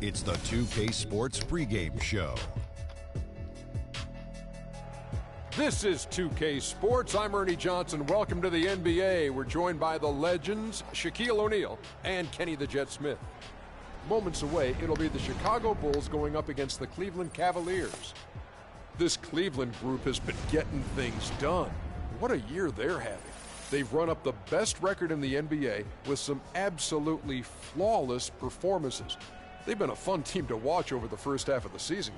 It's the 2K Sports pregame show. This is 2K Sports. I'm Ernie Johnson. Welcome to the NBA. We're joined by the legends, Shaquille O'Neal and Kenny the Jet Smith. Moments away, it'll be the Chicago Bulls going up against the Cleveland Cavaliers. This Cleveland group has been getting things done. What a year they're having. They've run up the best record in the NBA with some absolutely flawless performances. They've been a fun team to watch over the first half of the season.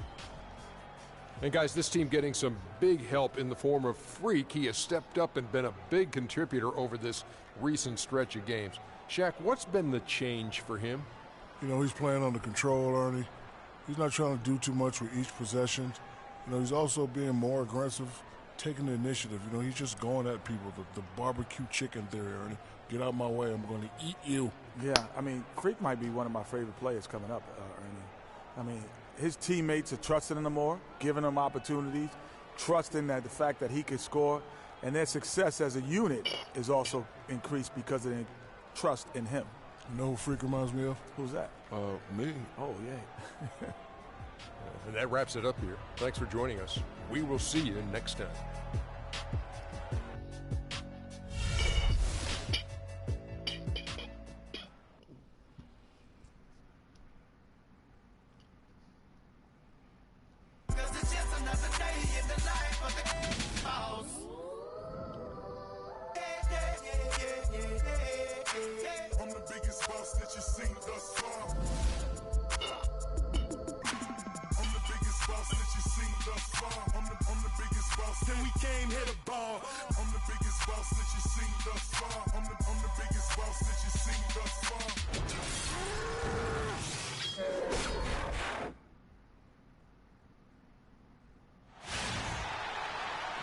And guys, this team getting some big help in the form of Freak. He has stepped up and been a big contributor over this recent stretch of games. Shaq, what's been the change for him? You know, he's playing under control, Ernie. He's not trying to do too much with each possession. You know, he's also being more aggressive, taking the initiative. You know, he's just going at people. The barbecue chicken theory, Ernie. Get out of my way. I'm going to eat you. Yeah, I mean, Freak might be one of my favorite players coming up, Ernie. I mean, his teammates are trusting him more, giving him opportunities, trusting that the fact that he could score, and their success as a unit is also increased because of their trust in him. You know who Freak reminds me of? Who's that? Me. Oh, yeah. And that wraps it up here. Thanks for joining us. We will see you next time.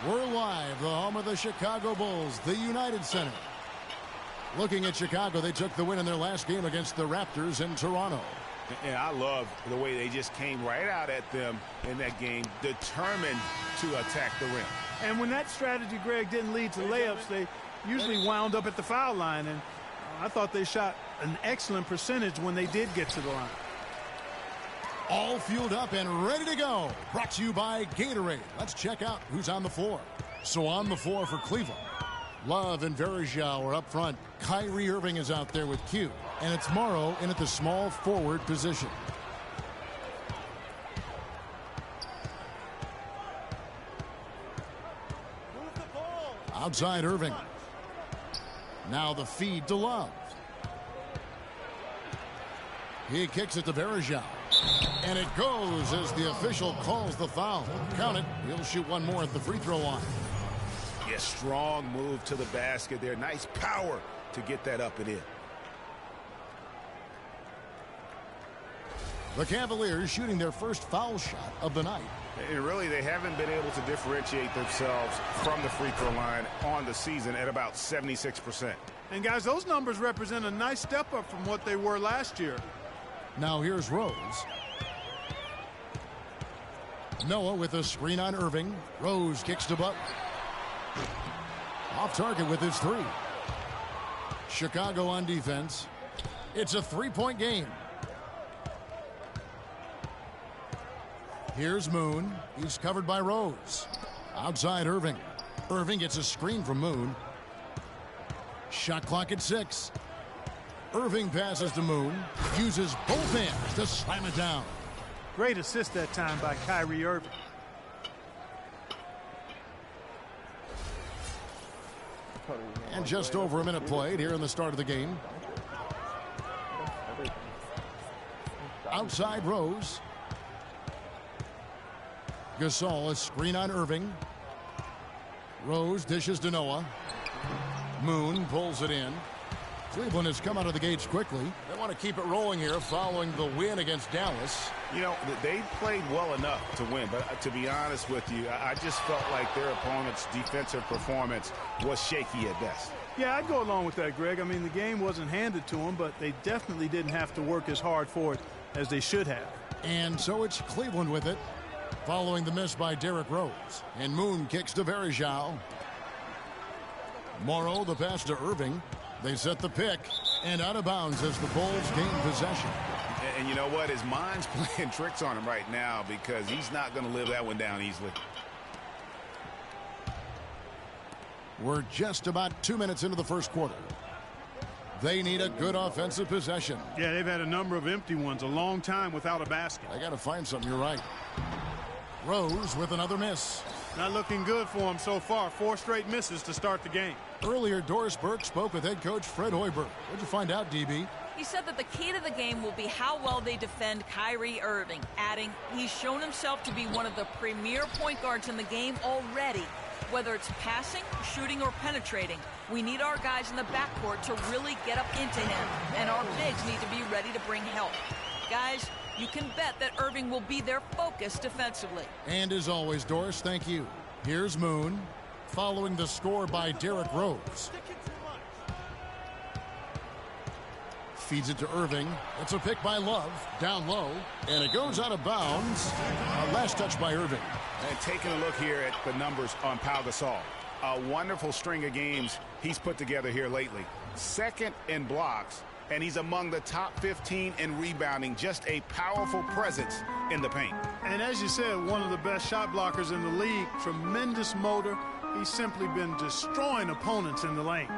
We're live, the home of the Chicago Bulls, the United Center. Looking at Chicago, they took the win in their last game against the Raptors in Toronto. And I love the way they just came right out at them in that game, determined to attack the rim. And when that strategy, Greg, didn't lead to layups, they usually wound up at the foul line. And I thought they shot an excellent percentage when they did get to the line. All fueled up and ready to go. Brought to you by Gatorade. Let's check out who's on the floor. So on the floor for Cleveland, Love and Verjao are up front. Kyrie Irving is out there with Q. And it's Morrow in at the small forward position. Outside Irving. Now the feed to Love. He kicks it to Verjao. And it goes as the official calls the foul. Count it. He'll shoot one more at the free throw line. Yeah, strong move to the basket there. Nice power to get that up and in. The Cavaliers shooting their first foul shot of the night. And really, they haven't been able to differentiate themselves from the free throw line on the season at about 76%. And, guys, those numbers represent a nice step up from what they were last year. Now here's Rose. Noah with a screen on Irving. Rose kicks to Butler. Off target with his three. Chicago on defense. It's a three-point game. Here's Moon. He's covered by Rose. Outside Irving. Irving gets a screen from Moon. Shot clock at 6. Irving passes to Moon. Uses both hands to slam it down. Great assist that time by Kyrie Irving. And just over a minute played here in the start of the game. Outside Rose. Gasol, a screen on Irving. Rose dishes to Noah. Moon pulls it in. Cleveland has come out of the gates quickly. They want to keep it rolling here following the win against Dallas. You know, they played well enough to win, but to be honest with you, I just felt like their opponent's defensive performance was shaky at best. Yeah, I'd go along with that, Greg. I mean, the game wasn't handed to them, but they definitely didn't have to work as hard for it as they should have. And so it's Cleveland with it, following the miss by Derrick Rose. And Moon kicks to Verjao. Morrow, the pass to Irving. They set the pick. And out of bounds as the Bulls gain possession. And you know what? His mind's playing tricks on him right now because he's not going to live that one down easily. We're just about 2 minutes into the first quarter. They need a good offensive possession. Yeah, they've had a number of empty ones, a long time without a basket. I got to find something. You're right. Rose with another miss. Not looking good for him so far. 4 straight misses to start the game. Earlier, Doris Burke spoke with head coach Fred Hoiberg. What'd you find out, DB? He said that the key to the game will be how well they defend Kyrie Irving, adding he's shown himself to be one of the premier point guards in the game already. Whether it's passing, shooting, or penetrating, we need our guys in the backcourt to really get up into him, and our bigs need to be ready to bring help. Guys, you can bet that Irving will be their focus defensively. And as always, Doris, thank you. Here's Moon, following the score by Derrick Rose. Feeds it to Irving. It's a pick by Love, down low, and it goes out of bounds. Last touch by Irving. And taking a look here at the numbers on Pau Gasol. A wonderful string of games he's put together here lately. Second in blocks, and he's among the top 15 in rebounding. Just a powerful presence in the paint. And as you said, one of the best shot blockers in the league. Tremendous motor. He's simply been destroying opponents in the lane.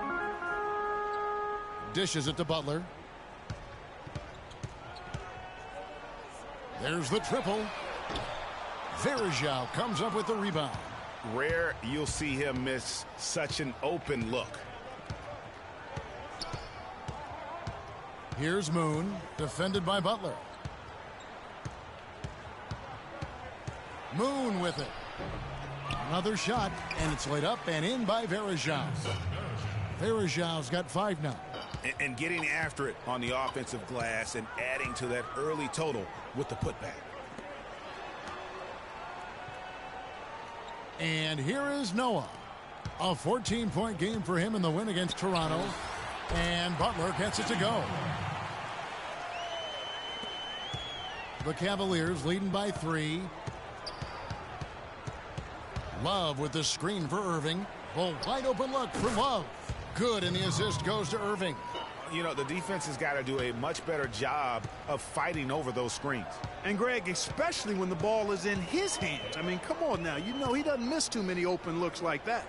Dishes it to Butler. There's the triple. Verjao comes up with the rebound. Rare you'll see him miss such an open look. Here's Moon, defended by Butler. Moon with it. Another shot, and it's laid up and in by Verjao. Verjao's got 5 now. And getting after it on the offensive glass and adding to that early total with the putback. And here is Noah. A 14-point game for him in the win against Toronto. And Butler gets it to go. The Cavaliers leading by 3. Love with the screen for Irving. A wide open look for Love. Good, and the assist goes to Irving. You know, the defense has got to do a much better job of fighting over those screens. And, Greg, especially when the ball is in his hands. I mean, come on now. You know he doesn't miss too many open looks like that.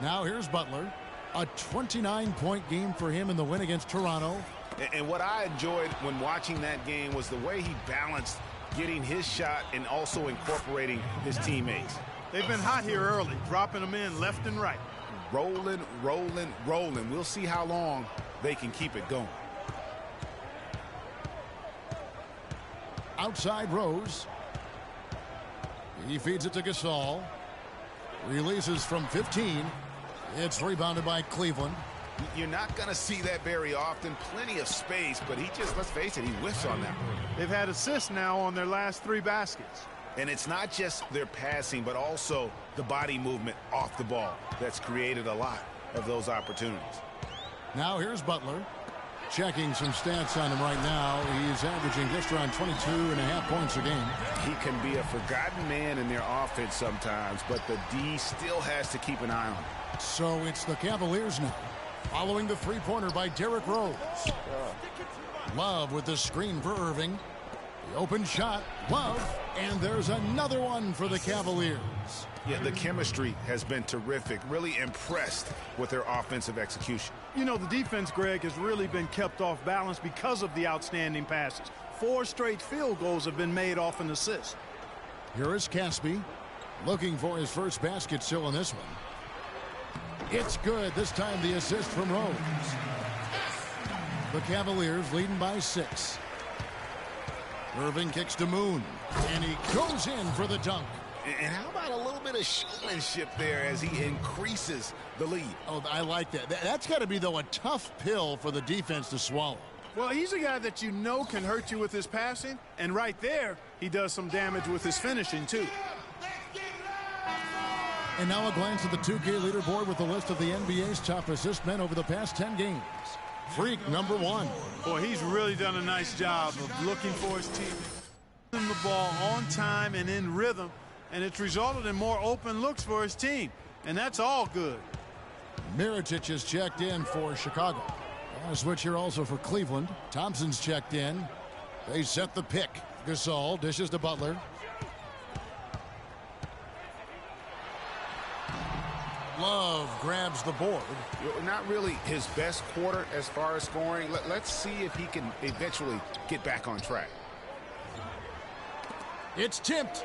Now here's Butler. A 29-point game for him in the win against Toronto. And what I enjoyed when watching that game was the way he balanced getting his shot and also incorporating his teammates. They've been hot here early, dropping them in left and right. Rolling, rolling, rolling. We'll see how long they can keep it going. Outside Rose. He feeds it to Gasol. Releases from 15. It's rebounded by Cleveland. You're not going to see that very often. Plenty of space, but he just, let's face it, he whiffs on that. They've had assists now on their last 3 baskets. And it's not just their passing, but also the body movement off the ball that's created a lot of those opportunities. Now here's Butler. Checking some stats on him right now. He's averaging just around 22.5 points a game. He can be a forgotten man in their offense sometimes, but the D still has to keep an eye on him. So it's the Cavaliers now, following the three-pointer by Derrick Rose. Love with the screen for Irving. The open shot, Love, and there's another one for the Cavaliers. Yeah, the chemistry has been terrific. Really impressed with their offensive execution. You know, the defense, Greg, has really been kept off balance because of the outstanding passes. 4 straight field goals have been made off an assist. Here is Caspi, looking for his first basket still in this one. It's good. This time the assist from Rose. The Cavaliers leading by 6. Irving kicks to Moon, and he goes in for the dunk. And how about a little bit of showmanship there as he increases the lead? Oh, I like that. That's got to be, though, a tough pill for the defense to swallow. Well, he's a guy that you know can hurt you with his passing, and right there, he does some damage with his finishing, too. And now a glance at the 2K leaderboard with a list of the NBA's top assist men over the past 10 games. Freak number 1. Boy, he's really done a nice job of looking for his team, the ball on time and in rhythm, and it's resulted in more open looks for his team, and that's all good. Mirotic is checked in for Chicago. A switch here also for Cleveland. Thompson's checked in. They set the pick. Gasol dishes to Butler. Love grabs the board. Not really his best quarter as far as scoring. Let's see if he can eventually get back on track. It's tipped.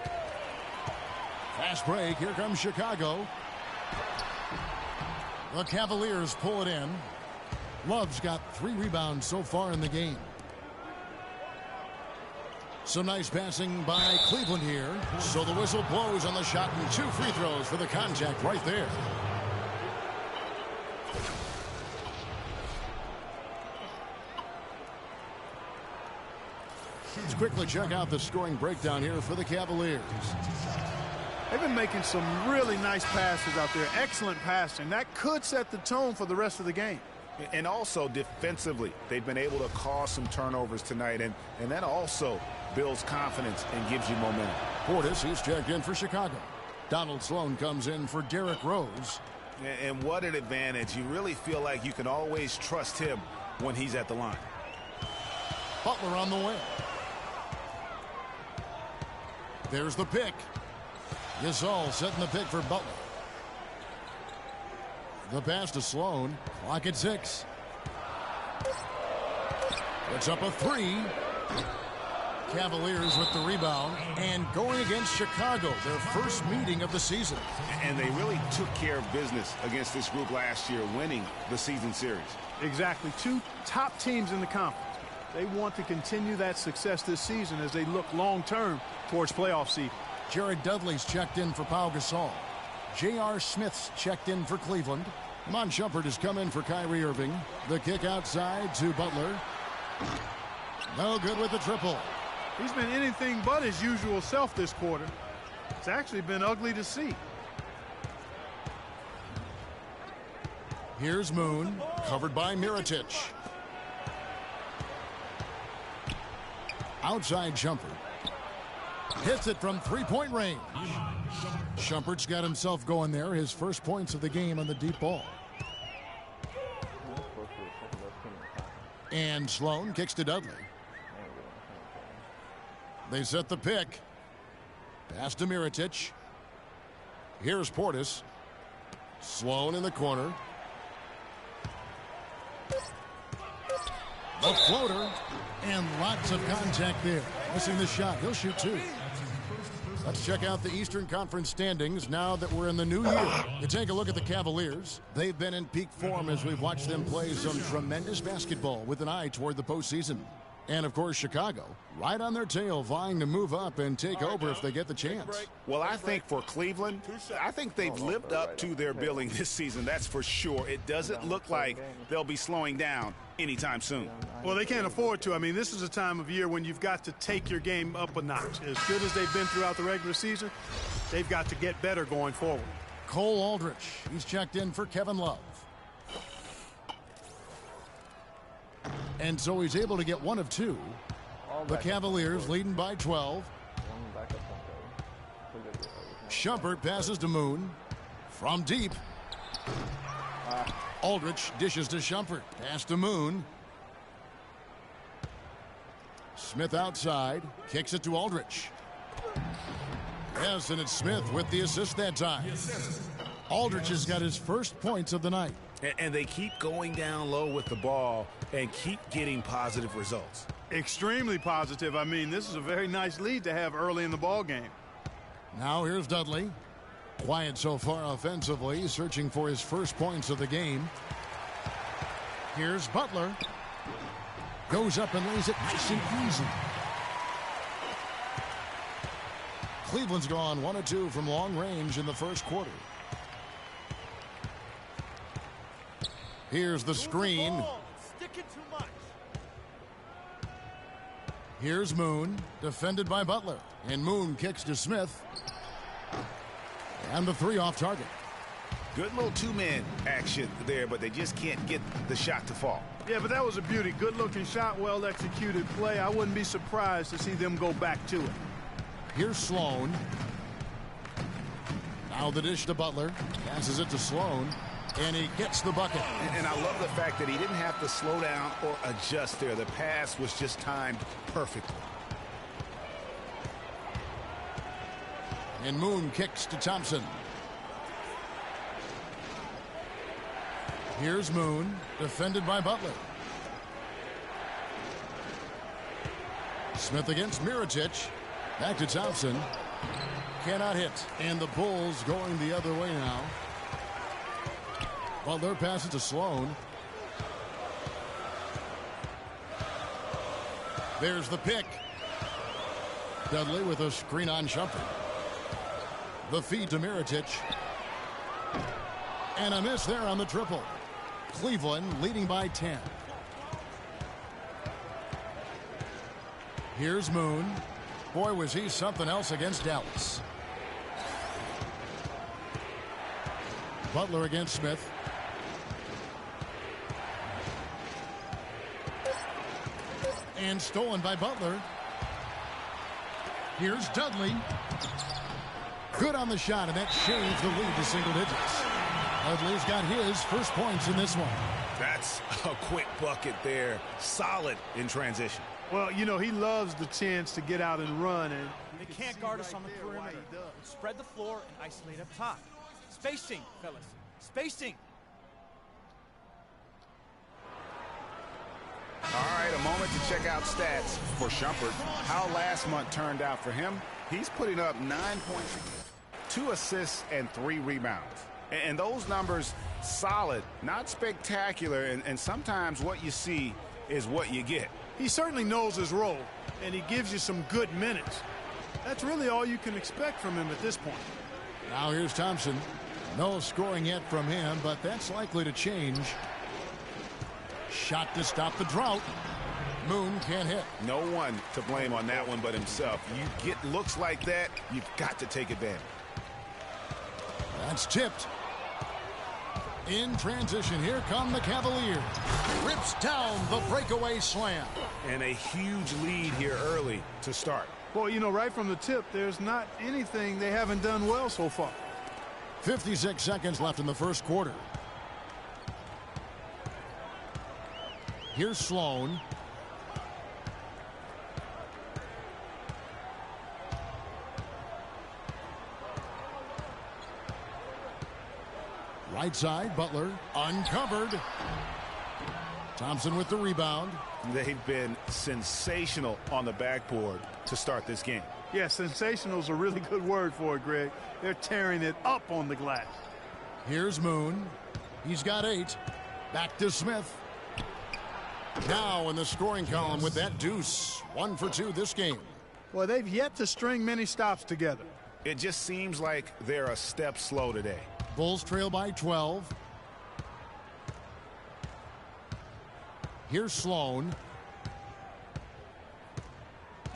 Fast break. Here comes Chicago. The Cavaliers pull it in. Love's got 3 rebounds so far in the game. Some nice passing by Cleveland here. So the whistle blows on the shot and 2 free throws for the contact right there. Let's quickly check out the scoring breakdown here for the Cavaliers. They've been making some really nice passes out there. Excellent passing. That could set the tone for the rest of the game. And also defensively, they've been able to cause some turnovers tonight, and that also builds confidence and gives you momentum. Portis, he's checked in for Chicago. Donald Sloan comes in for Derrick Rose. And what an advantage. You really feel like you can always trust him when he's at the line. Butler on the way. There's the pick. Gasol setting the pick for Butler. The pass to Sloan. Clock at 6. It's up a 3. Cavaliers with the rebound and going against Chicago, their first meeting of the season. And they really took care of business against this group last year, winning the season series. Exactly. 2 top teams in the conference. They want to continue that success this season as they look long-term towards playoff seed. Jared Dudley's checked in for Pau Gasol. J.R. Smith's checked in for Cleveland. Iman Shumpert has come in for Kyrie Irving. The kick outside to Butler. No good with the triple. He's been anything but his usual self this quarter. It's actually been ugly to see. Here's Moon, covered by Mirotic. Outside Shumpert. Hits it from 3-point range. Shumpert's got himself going there. His first points of the game on the deep ball. And Sloan kicks to Dudley. They set the pick. Pass to Mirotic. Here's Portis. Sloan in the corner. The floater. And lots of contact there. Missing the shot. He'll shoot 2. Let's check out the Eastern Conference standings now that we're in the new year. You take a look at the Cavaliers. They've been in peak form as we've watched them play some tremendous basketball with an eye toward the postseason. And, of course, Chicago, right on their tail, vying to move up and take over if they get the chance. Well, I think for Cleveland, I think they've lived up to their billing this season, that's for sure. It doesn't look like they'll be slowing down anytime soon. Well, they can't afford to. I mean, this is a time of year when you've got to take your game up a notch. As good as they've been throughout the regular season, they've got to get better going forward. Cole Aldrich, he's checked in for Kevin Love. And so he's able to get 1 of 2. The Cavaliers leading by 12. Shumpert passes to Moon. From deep. Aldrich dishes to Shumpert. Pass to Moon. Smith outside. Kicks it to Aldrich. Yes, and it's Smith with the assist that time. Aldrich has got his first points of the night. And they keep going down low with the ball and keep getting positive results. Extremely positive. I mean, this is a very nice lead to have early in the ball game. Now here's Dudley. Quiet so far offensively, searching for his first points of the game. Here's Butler. Goes up and lays it nice and easy. Cleveland's gone 1 of 2 from long range in the first quarter. Here's the screen. Here's Moon, defended by Butler. And Moon kicks to Smith. And the 3 off target. Good little 2-man action there, but they just can't get the shot to fall. Yeah, but that was a beauty. Good-looking shot, well-executed play. I wouldn't be surprised to see them go back to it. Here's Sloan. Now the dish to Butler. Passes it to Sloan. And he gets the bucket. And I love the fact that he didn't have to slow down or adjust there. The pass was just timed perfectly. And Moon kicks to Thompson. Here's Moon, defended by Butler. Smith against Mirotic. Back to Thompson. Cannot hit. And the Bulls going the other way now. Butler passes to Sloan. There's the pick. Dudley with a screen on Shumpert. The feed to Mirotic. And a miss there on the triple. Cleveland leading by 10. Here's Moon. Boy, was he something else against Dallas. Butler against Smith. And stolen by Butler. Here's Dudley. Good on the shot, and that shaves the lead to single digits. Dudley's got his first points in this one. That's a quick bucket there. Solid in transition. Well, you know, he loves the chance to get out and run. And they can't guard us on the perimeter. Spread the floor and isolate up top. Spacing, fellas. Spacing. All right, a moment to check out stats for Shumpert. How last month turned out for him. He's putting up 9 points, 2 assists, and 3 rebounds. And those numbers, solid, not spectacular. And sometimes what you see is what you get. He certainly knows his role, and he gives you some good minutes. That's really all you can expect from him at this point. Now here's Thompson. No scoring yet from him, but that's likely to change. Shot to stop the drought. Moon can't hit. No one to blame on that one but himself. You get looks like that, you've got to take advantage. That's tipped. In transition, here come the Cavaliers. Rips down the breakaway slam. And a huge lead here early to start. Boy, you know, right from the tip, there's not anything they haven't done well so far. 56 seconds left in the first quarter. Here's Sloan. Right side, Butler uncovered. Thompson with the rebound. They've been sensational on the backboard to start this game. Yeah, sensational is a really good word for it, Greg. They're tearing it up on the glass. Here's Moon. He's got 8. Back to Smith. Now in the scoring column with that deuce. 1 for 2 this game. Well, they've yet to string many stops together. It just seems like they're a step slow today. Bulls trail by 12. Here's Sloan.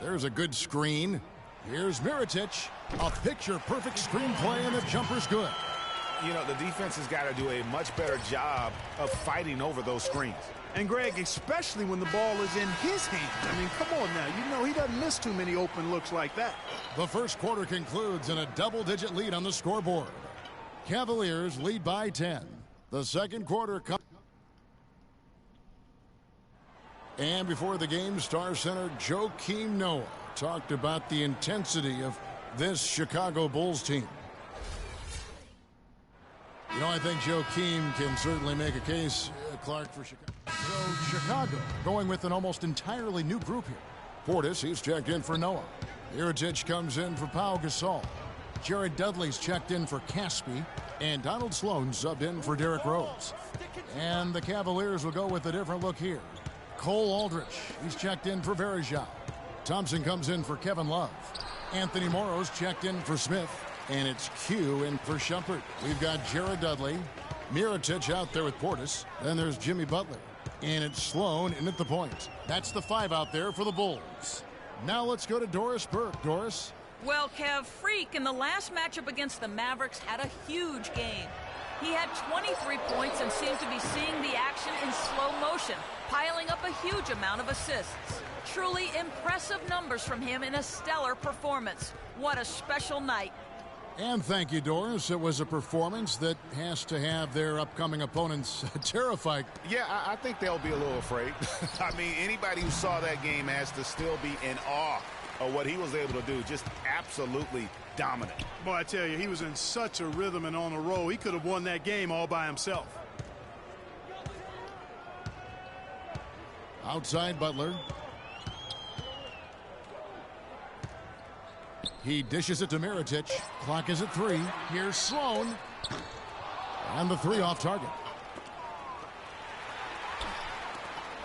There's a good screen. Here's Mirotic. A picture-perfect screenplay, and the jumper's good. You know, the defense has got to do a much better job of fighting over those screens. And, Greg, especially when the ball is in his hands. I mean, come on now. You know he doesn't miss too many open looks like that. The first quarter concludes in a double-digit lead on the scoreboard. Cavaliers lead by 10. The second quarter comes. And before the game, Star Center Joakim Noah talked about the intensity of this Chicago Bulls team. You know, I think Joakim can certainly make a case, Clark, for Chicago. So Chicago going with an almost entirely new group here. Portis, he's checked in for Noah. Mirotic comes in for Pau Gasol. Jared Dudley's checked in for Caspi. And Donald Sloan subbed in for Derrick Rose. And the Cavaliers will go with a different look here. Cole Aldrich, he's checked in for Verjao. Thompson comes in for Kevin Love. Anthony Morrow's checked in for Smith. And it's Q in for Shumpert. We've got Jared Dudley. Mirotic out there with Portis. Then there's Jimmy Butler. And it's Sloan in at the point. That's the 5 out there for the Bulls. Now let's go to Doris Burke. Doris? Well, Kev, Freak in the last matchup against the Mavericks had a huge game. He had 23 points and seemed to be seeing the action in slow motion, piling up a huge amount of assists. Truly impressive numbers from him in a stellar performance. What a special night. And thank you, Doris. It was a performance that has to have their upcoming opponents terrified. Yeah, I think they'll be a little afraid. I mean, anybody who saw that game has to still be in awe of what he was able to do. Just absolutely dominant. Boy, I tell you, he was in such a rhythm and on a roll. He could have won that game all by himself. Outside Butler. He dishes it to Mirotic. Clock is at 3. Here's Sloan. And the 3 off target.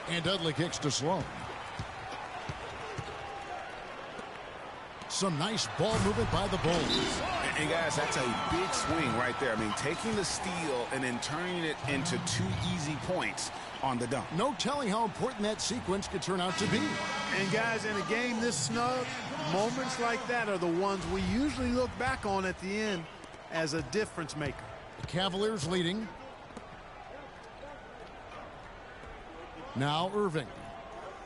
And Dudley kicks to Sloan. Some nice ball movement by the Bulls. And guys, that's a big swing right there. I mean, taking the steal and then turning it into 2 easy points on the dunk. No telling how important that sequence could turn out to be. And guys, in a game this snug, moments like that are the ones we usually look back on at the end as a difference maker. The Cavaliers leading. Now Irving.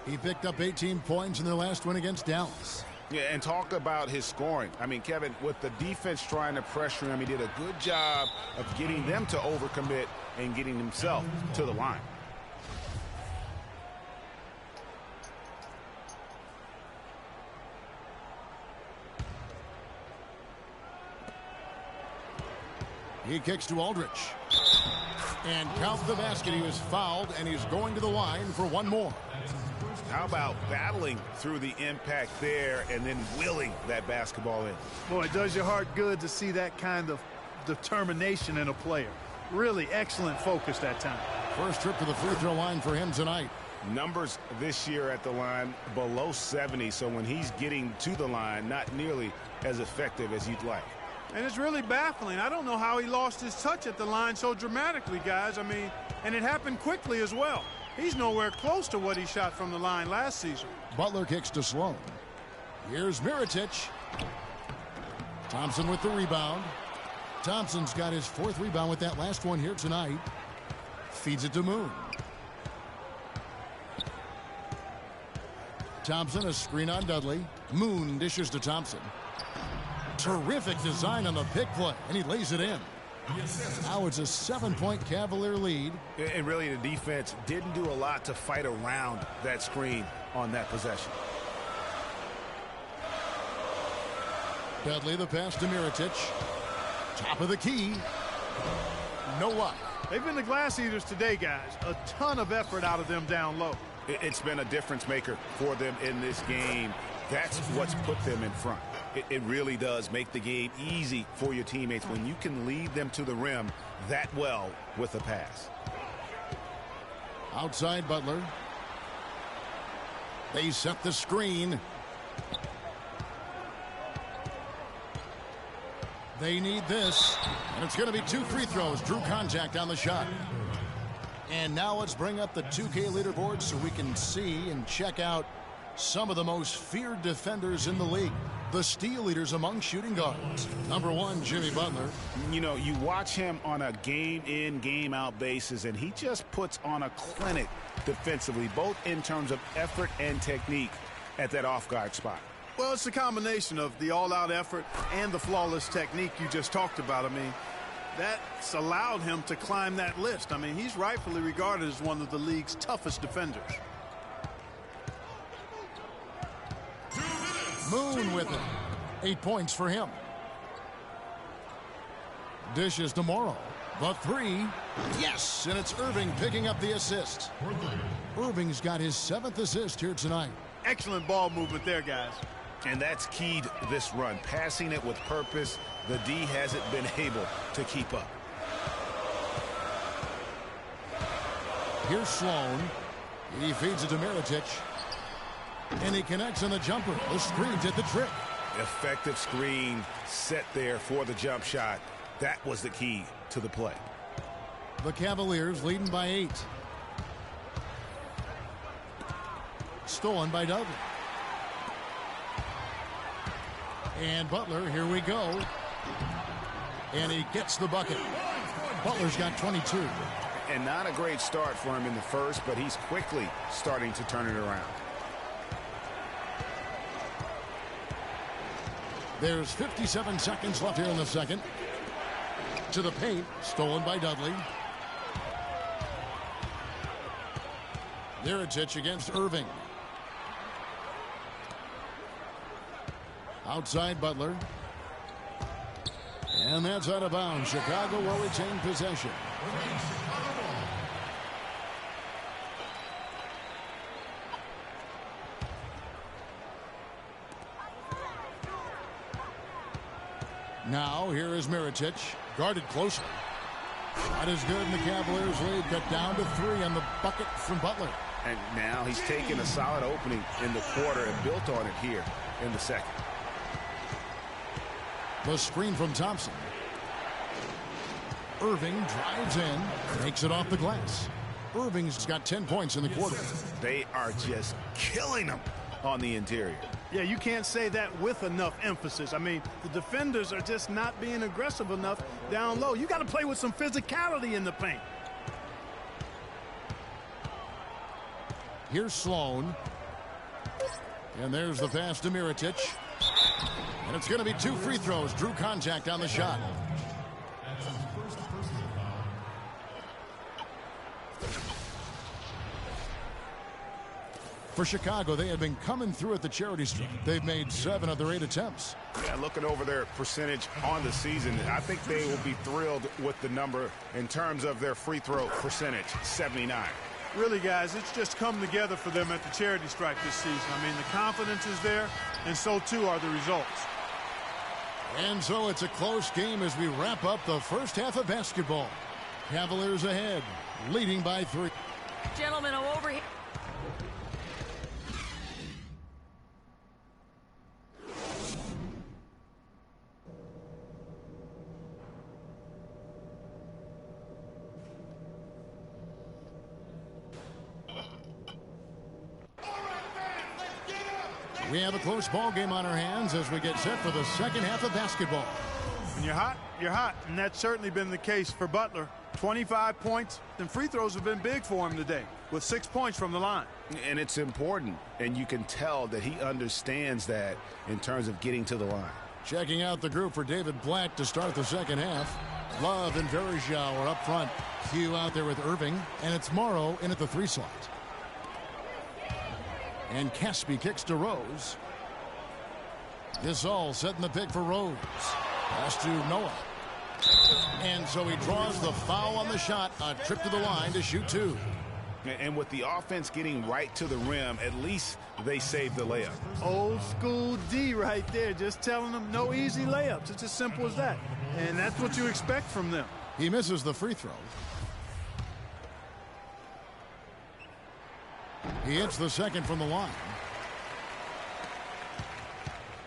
He picked up 18 points in their last win against Dallas. Yeah, and talk about his scoring. I mean, Kevin, with the defense trying to pressure him, he did a good job of getting them to overcommit and getting himself to the line. He kicks to Aldridge. And count the basket. He was fouled, and he's going to the line for one more. How about battling through the impact there and then willing that basketball in? Boy, it does your heart good to see that kind of determination in a player. Really excellent focus that time. First trip to the free throw line for him tonight. Numbers this year at the line below 70, so when he's getting to the line, not nearly as effective as you'd like. And it's really baffling. I don't know how he lost his touch at the line so dramatically, guys. I mean, and it happened quickly as well. He's nowhere close to what he shot from the line last season. Butler kicks to Sloan. Here's Mirotic. Thompson with the rebound. Thompson's got his 4th rebound with that last one here tonight. Feeds it to Moon. Thompson, a screen on Dudley. Moon dishes to Thompson. Terrific design on the pick play, and he lays it in. Now it's a 7-point Cavalier lead. And really, the defense didn't do a lot to fight around that screen on that possession. Dudley, the pass to Mirotic. Top of the key. No luck. They've been the glass eaters today, guys. A ton of effort out of them down low. It's been a difference maker for them in this game. That's what's put them in front. It really does make the game easy for your teammates when you can lead them to the rim that well with a pass. Outside Butler. They set the screen. They need this. And it's going to be 2 free throws. Drew contact on the shot. And now let's bring up the 2K leaderboard so we can see and check out some of the most feared defenders in the league. The steal leaders among shooting guards. Number 1, Jimmy Butler. You know, you watch him on a game-in, game-out basis, and he just puts on a clinic defensively, both in terms of effort and technique at that off-guard spot. Well, it's a combination of the all-out effort and the flawless technique you just talked about. I mean, that's allowed him to climb that list. I mean, he's rightfully regarded as one of the league's toughest defenders. Moon with it. 8 points for him. Dishes to Morrow. The 3. Yes, and it's Irving picking up the assist. Irving's got his 7th assist here tonight. Excellent ball movement there, guys. And that's keyed this run. Passing it with purpose. The D hasn't been able to keep up. Here's Sloan. He feeds it to Mirotic. And he connects on the jumper. The screen did the trick. Effective screen set there for the jump shot. That was the key to the play. The Cavaliers leading by 8. Stolen by Dudley. And Butler, here we go. And he gets the bucket. Butler's got 22. And not a great start for him in the first, but he's quickly starting to turn it around. There's 57 seconds left here in the second. To the paint, stolen by Dudley. Mirotic against Irving. Outside Butler. And that's out of bounds. Chicago will retain possession. Now, here is Mirotic, guarded closely. Not as good, and the Cavaliers lead cut down to 3 on the bucket from Butler. And now he's taken a solid opening in the quarter and built on it here in the second. The screen from Thompson. Irving drives in, takes it off the glass. Irving's got 10 points in the quarter. They are just killing them on the interior. Yeah, you can't say that with enough emphasis. I mean, the defenders are just not being aggressive enough down low. You got to play with some physicality in the paint. Here's Sloan. And there's the pass to Mirotic. And it's going to be 2 free throws. Drew contact on the shot. For Chicago, they have been coming through at the charity stripe. They've made 7 of their 8 attempts. Yeah, looking over their percentage on the season, I think they will be thrilled with the number in terms of their free throw percentage, 79. Really, guys, it's just come together for them at the charity stripe this season. I mean, the confidence is there, and so too are the results. And so it's a close game as we wrap up the first half of basketball. Cavaliers ahead, leading by 3. Gentlemen, over here. We have a close ball game on our hands as we get set for the second half of basketball. When you're hot, you're hot, and that's certainly been the case for Butler. 25 points, and free throws have been big for him today, with 6 points from the line. And it's important, and you can tell that he understands that in terms of getting to the line. Checking out the group for David Black to start the second half. Love and Verjao are up front. Hugh out there with Irving, and it's Morrow in at the 3 slot. And Caspi kicks to Rose. Gasol setting the pick for Rose. Pass to Noah. And so he draws the foul on the shot. A trip to the line to shoot 2. And with the offense getting right to the rim, at least they saved the layup. Old school D right there, just telling them no easy layups. It's as simple as that. And that's what you expect from them. He misses the free throw. He hits the second from the line.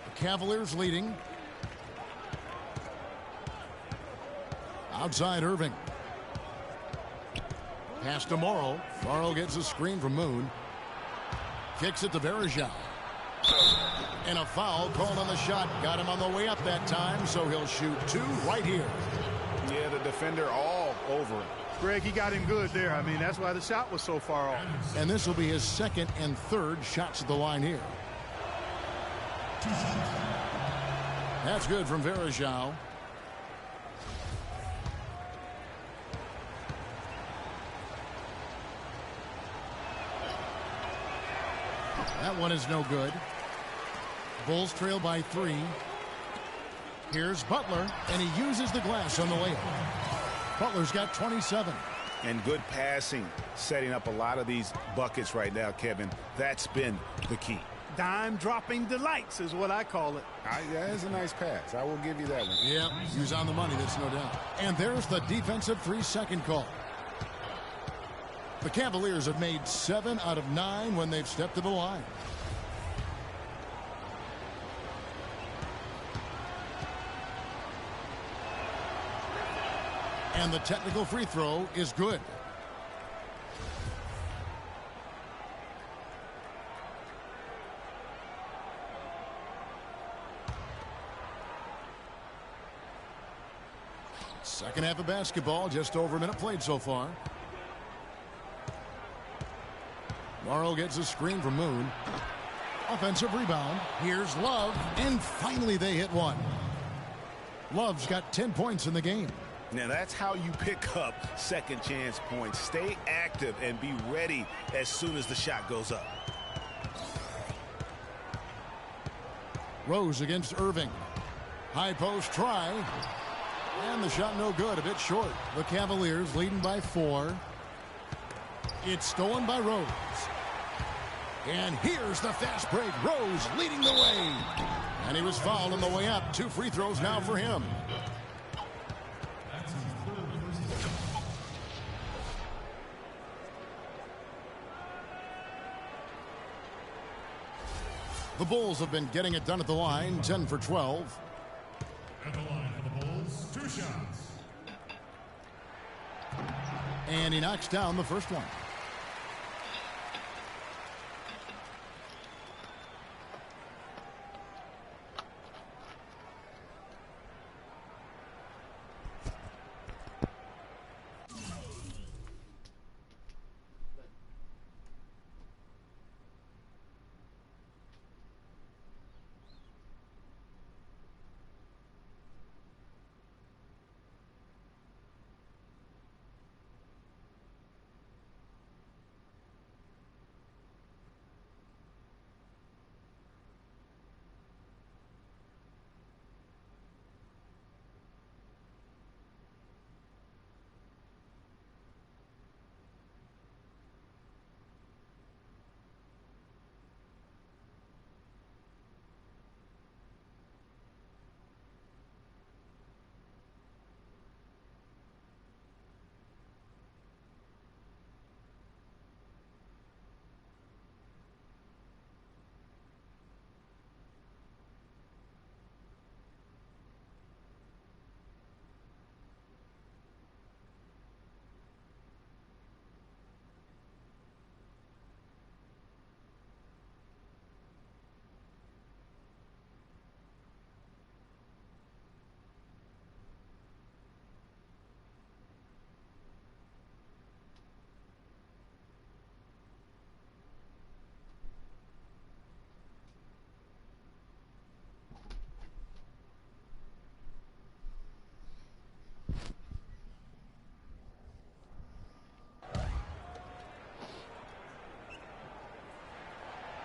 The Cavaliers leading. Outside Irving. Pass to Morrow. Morrow gets a screen from Moon. Kicks it to Verjao. And a foul called on the shot. Got him on the way up that time, so he'll shoot 2 right here. Yeah, the defender all over him. Greg, he got him good there. I mean, that's why the shot was so far off. And this will be his second and third shots at the line here. That's good from Verjao. That one is no good. Bulls trail by 3. Here's Butler, and he uses the glass on the layup. Butler's got 27. And good passing, setting up a lot of these buckets right now, Kevin. That's been the key. Dime-dropping delights is what I call it. That is a nice pass. I will give you that one. Yeah, he was on the money, that's no doubt. And there's the defensive 3-second call. The Cavaliers have made 7 out of 9 when they've stepped to the line. And the technical free throw is good. Second half of basketball, just over a minute played so far. Morrow gets a screen from Moon. Offensive rebound. Here's Love, and finally they hit one. Love's got 10 points in the game. Now that's how you pick up second chance points. Stay active and be ready as soon as the shot goes up. Rose against Irving. High post try. And the shot no good, a bit short. The Cavaliers leading by 4. It's stolen by Rose. And here's the fast break. Rose leading the way. And he was fouled on the way up. 2 free throws now for him. The Bulls have been getting it done at the line, 10 for 12. At the line for the Bulls, 2 shots. And he knocks down the first one.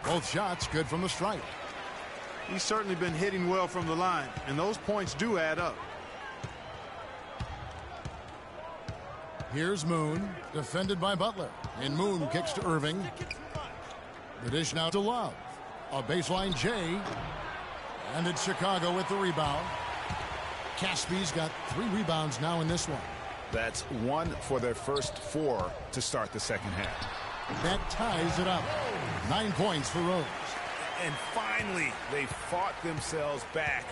Both shots good from the stripe. He's certainly been hitting well from the line, and those points do add up. Here's Moon, defended by Butler. And Moon kicks to Irving. The dish now to Love. A baseline J. And it's Chicago with the rebound. Caspi's got 3 rebounds now in this one. That's 1 for their first 4 to start the second half. That ties it up. 9 points for Rose. And finally, they fought themselves back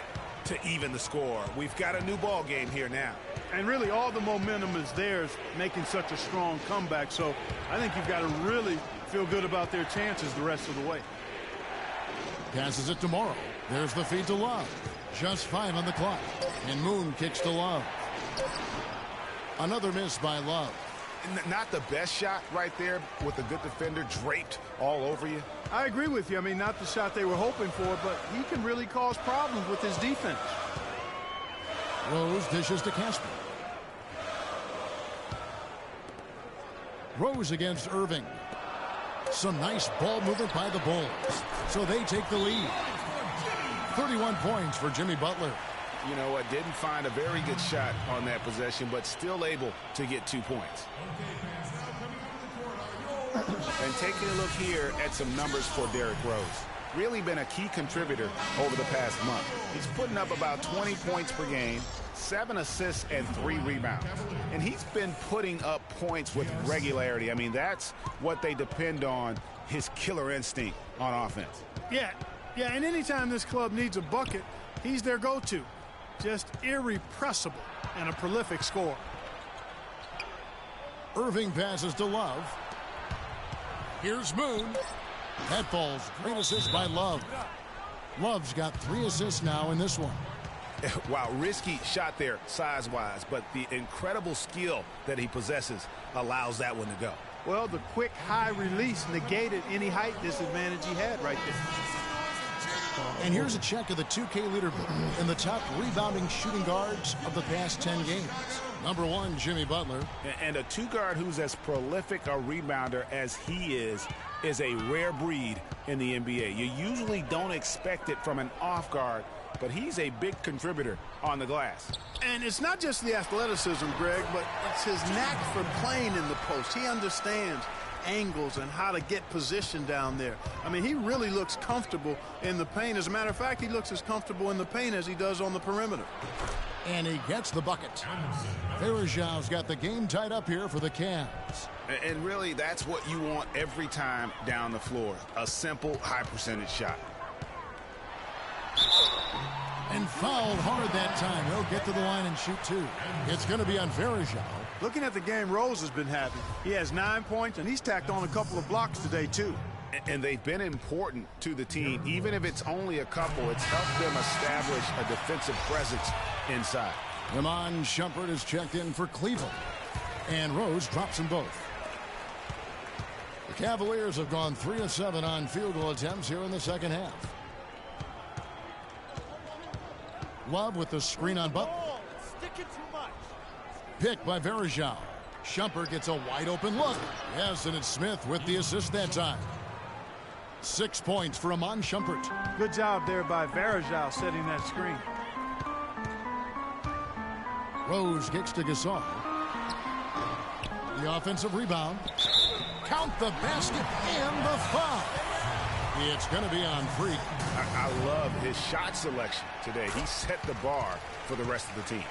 to even the score. We've got a new ball game here now. And really all the momentum is theirs, making such a strong comeback. So I think you've got to really feel good about their chances the rest of the way. Passes it to Morrow. There's the feed to Love. Just 5 on the clock. And Moon kicks to Love. Another miss by Love. Not the best shot right there with a good defender draped all over you. I agree with you. I mean, not the shot they were hoping for, but he can really cause problems with his defense. Rose dishes to Casper. Rose against Irving. Some nice ball movement by the Bulls. So they take the lead. 31 points for Jimmy Butler. You know what, didn't find a very good shot on that possession, but still able to get 2 points. And taking a look here at some numbers for Derrick Rose. Really been a key contributor over the past month. He's putting up about 20 points per game, 7 assists, and 3 rebounds. And he's been putting up points with regularity. I mean, that's what they depend on, his killer instinct on offense. Yeah, and anytime this club needs a bucket, he's their go-to. Just irrepressible and a prolific scorer. Irving passes to Love. Here's Moon. That falls. Great assist by Love. Love's got 3 assists now in this one. Wow, risky shot there size-wise, but the incredible skill that he possesses allows that one to go. Well, the quick high release negated any height disadvantage he had right there. And here's a check of the 2K leaderboard in the top rebounding shooting guards of the past 10 games. Number 1, Jimmy Butler. And a two-guard who's as prolific a rebounder as he is a rare breed in the NBA. You usually don't expect it from an off guard, but he's a big contributor on the glass. And it's not just the athleticism, Greg, but it's his knack for playing in the post. He understands angles and how to get position down there. I mean, he really looks comfortable in the paint. As a matter of fact, he looks as comfortable in the paint as he does on the perimeter. And he gets the bucket. Verjau's got the game tied up here for the Cavs. And really, that's what you want every time down the floor. A simple, high-percentage shot. And fouled hard that time. He'll get to the line and shoot 2. It's going to be on Verjau. Looking at the game Rose has been having, he has 9 points, and he's tacked on a couple of blocks today, too. And they've been important to the team. Even if it's only a couple, it's helped them establish a defensive presence inside. Iman Shumpert is checked in for Cleveland. And Rose drops them both. The Cavaliers have gone 3 of 7 on field goal attempts here in the second half. Love with the screen on Butler. Picked by Verjau. Shumpert gets a wide open look. Yes, and it's Smith with the assist that time. 6 points for Iman Shumpert. Good job there by Verjau setting that screen. Rose kicks to Gasol. The offensive rebound. Count the basket and the foul. It's going to be on Freak. I love his shot selection today. He set the bar for the rest of the team.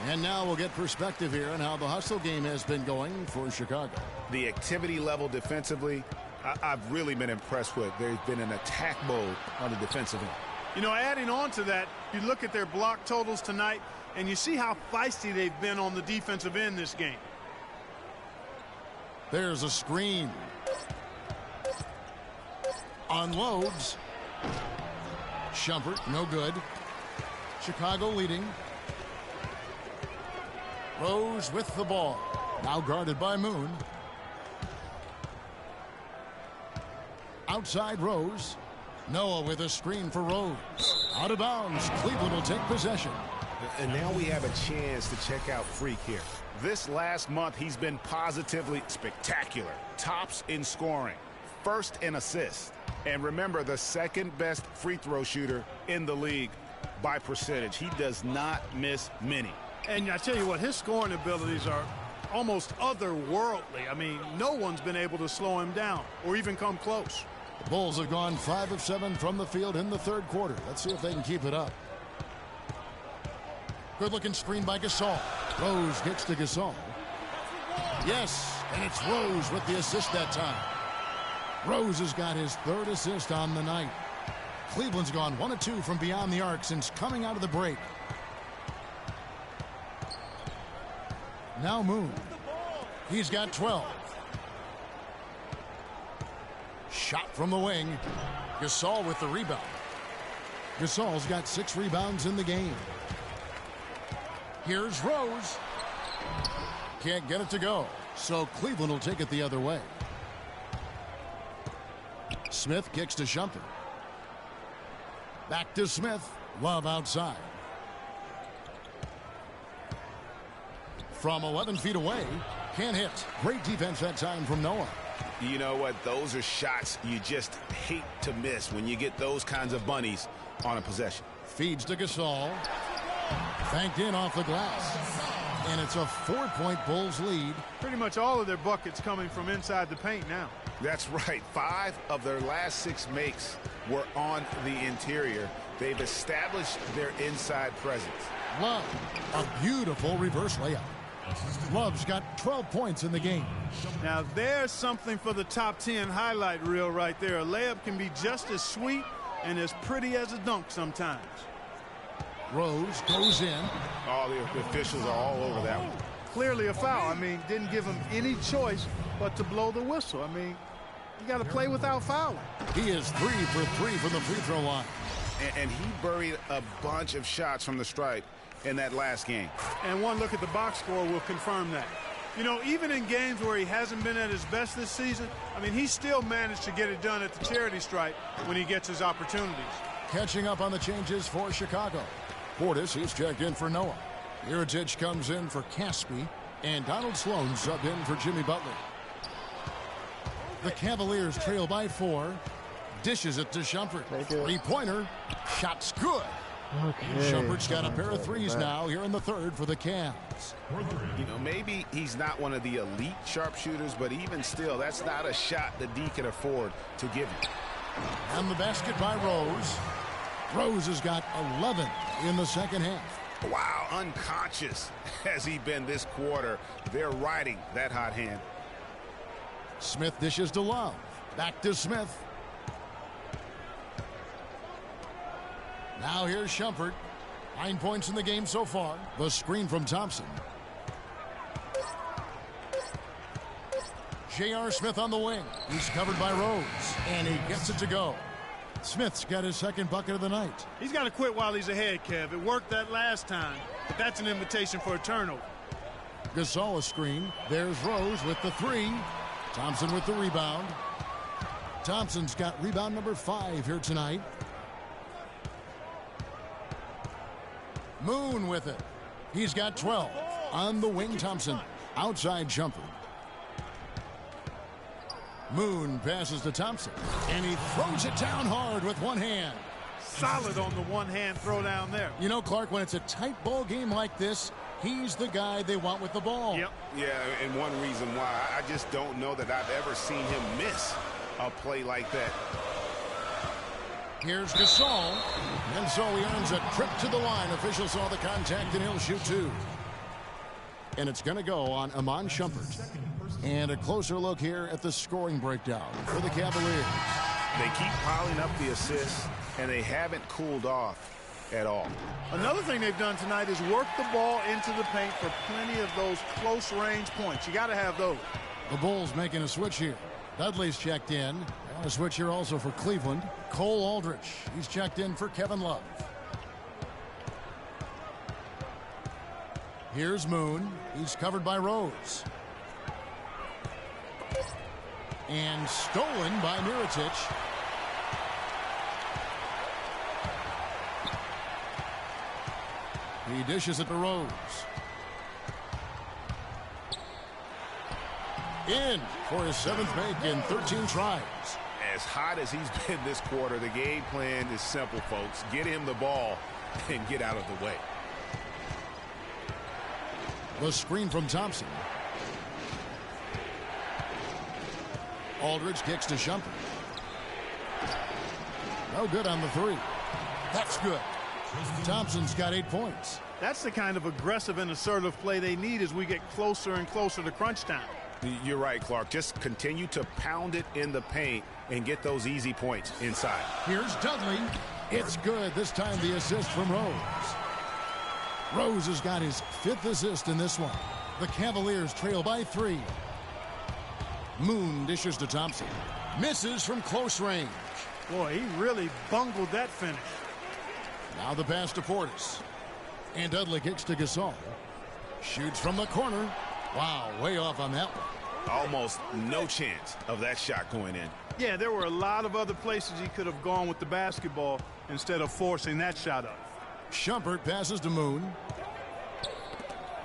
And now we'll get perspective here on how the hustle game has been going for Chicago. The activity level defensively, I've really been impressed with. There's been an attack mode on the defensive end. You know, adding on to that, you look at their block totals tonight, and you see how feisty they've been on the defensive end this game. There's a screen. Unloads. Shumpert, no good. Chicago leading. Rose with the ball. Now guarded by Moon. Outside Rose. Noah with a screen for Rose. Out of bounds. Cleveland will take possession. And now we have a chance to check out Freak here. This last month, he's been positively spectacular. Tops in scoring. First in assists. And remember, the second best free throw shooter in the league by percentage. He does not miss many. And I tell you what, his scoring abilities are almost otherworldly. I mean, no one's been able to slow him down or even come close. The Bulls have gone 5 of 7 from the field in the third quarter. Let's see if they can keep it up. Good-looking screen by Gasol. Rose gets to Gasol. Yes, and it's Rose with the assist that time. Rose has got his 3rd assist on the night. Cleveland's gone 1 of 2 from beyond the arc since coming out of the break. Now Moon. He's got 12. Shot from the wing. Gasol with the rebound. Gasol's got 6 rebounds in the game. Here's Rose. Can't get it to go. So Cleveland will take it the other way. Smith kicks to Shumpert. Back to Smith. Love outside. From 11 feet away. Can't hit. Great defense that time from Noah. You know what? Those are shots you just hate to miss when you get those kinds of bunnies on a possession. Feeds to Gasol. Banked in off the glass. And it's a 4-point Bulls lead. Pretty much all of their buckets coming from inside the paint now. That's right. 5 of their last 6 makes were on the interior. They've established their inside presence. Love, a beautiful reverse layup. Love's got 12 points in the game. Now there's something for the top 10 highlight reel right there. A layup can be just as sweet and as pretty as a dunk sometimes. Rose goes in. All the officials are all over that one. Clearly a foul. I mean, didn't give him any choice but to blow the whistle. I mean, you got to play without fouling. He is 3 for 3 from the free throw line. And he buried a bunch of shots from the stripe in that last game. And one look at the box score will confirm that. You know, even in games where he hasn't been at his best this season, I mean, he still managed to get it done at the charity stripe when he gets his opportunities. Catching up on the changes for Chicago. Portis, he's checked in for Noah. Mirotic comes in for Caspi, and Donald Sloan subbed in for Jimmy Butler. The Cavaliers trail by 4. Dishes it to Shumpert. Three-pointer. Shot's good. Okay. Shumpert's got a pair of threes now here in the third for the Cavs. You know, maybe he's not one of the elite sharpshooters, but even still, that's not a shot the D can afford to give you. And the basket by Rose. Rose has got 11 in the second half. Wow, unconscious has he been this quarter. They're riding that hot hand. Smith dishes to Love. Back to Smith. Now here's Shumpert. 9 points in the game so far. The screen from Thompson. J.R. Smith on the wing. He's covered by Rose. And he gets it to go. Smith's got his second bucket of the night. He's got to quit while he's ahead, Kev. It worked that last time, but that's an invitation for a turnover. Gasol a screen. There's Rose with the 3. Thompson with the rebound. Thompson's got rebound number 5 here tonight. Moon with it. He's got 12. On the wing, Thompson. Outside Shumpert. Moon passes to Thompson. And he throws it down hard with one hand. Solid on the one-hand throw down there. You know, Clark, when it's a tight ball game like this, he's the guy they want with the ball. Yep. Yeah, and one reason why, I just don't know that I've ever seen him miss a play like that. Here's Gasol. And so he earns a trip to the line. Officials saw the contact, and he'll shoot 2. And it's going to go on Iman Shumpert. And a closer look here at the scoring breakdown for the Cavaliers. They keep piling up the assists, and they haven't cooled off at all. Another thing they've done tonight is work the ball into the paint for plenty of those close-range points. You got to have those. The Bulls making a switch here. Dudley's checked in. And a switch here also for Cleveland. Cole Aldrich. He's checked in for Kevin Love. Here's Moon. He's covered by Rose. And stolen by Mirotic. He dishes it to Rose. In for his 7th make in 13 tries. As hot as he's been this quarter, the game plan is simple, folks. Get him the ball and get out of the way. The screen from Thompson. Aldridge kicks to Shumpert. No good on the 3. That's good. Thompson's got 8 points. That's the kind of aggressive and assertive play they need as we get closer and closer to crunch time. You're right, Clark. Just continue to pound it in the paint and get those easy points inside. Here's Dudley. It's good. This time the assist from Rose. Rose has got his 5th assist in this one. The Cavaliers trail by 3. Moon dishes to Thompson. Misses from close range. Boy, he really bungled that finish. Now the pass to Portis. And Dudley kicks to Gasol. Shoots from the corner. Wow, way off on that one. Almost no chance of that shot going in. Yeah, there were a lot of other places he could have gone with the basketball instead of forcing that shot up. Shumpert passes to Moon.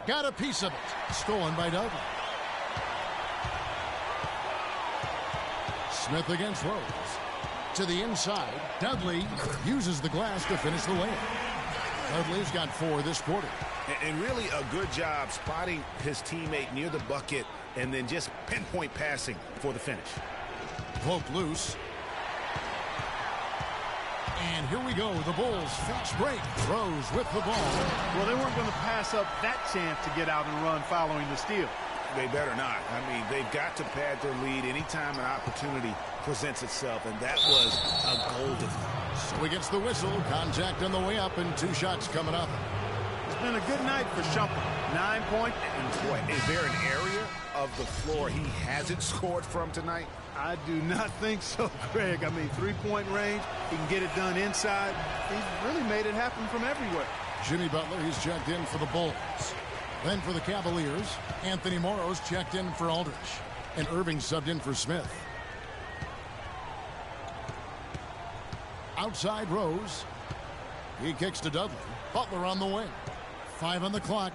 Got a piece of it. Stolen by Dudley. Smith against Rose. To the inside. Dudley uses the glass to finish the layup. Dudley's got 4 this quarter. And really a good job spotting his teammate near the bucket and then just pinpoint passing for the finish. Poke loose. And here we go. The Bulls fast break. Rose with the ball. Well, they weren't going to pass up that chance to get out and run following the steal. They better not. I mean, they've got to pad their lead anytime an opportunity presents itself, and that was a golden. So he gets the whistle. Contact on the way up, and 2 shots coming up. It's been a good night for Shumpert. 9 points. And boy, is there an area of the floor he hasn't scored from tonight? I do not think so, Greg. I mean, 3-point range. He can get it done inside. He's really made it happen from everywhere. Jimmy Butler, he's checked in for the Bulls. Then for the Cavaliers, Anthony Morrow's checked in for Aldridge. And Irving subbed in for Smith. Outside Rose. He kicks to Dudley. Butler on the wing. 5 on the clock.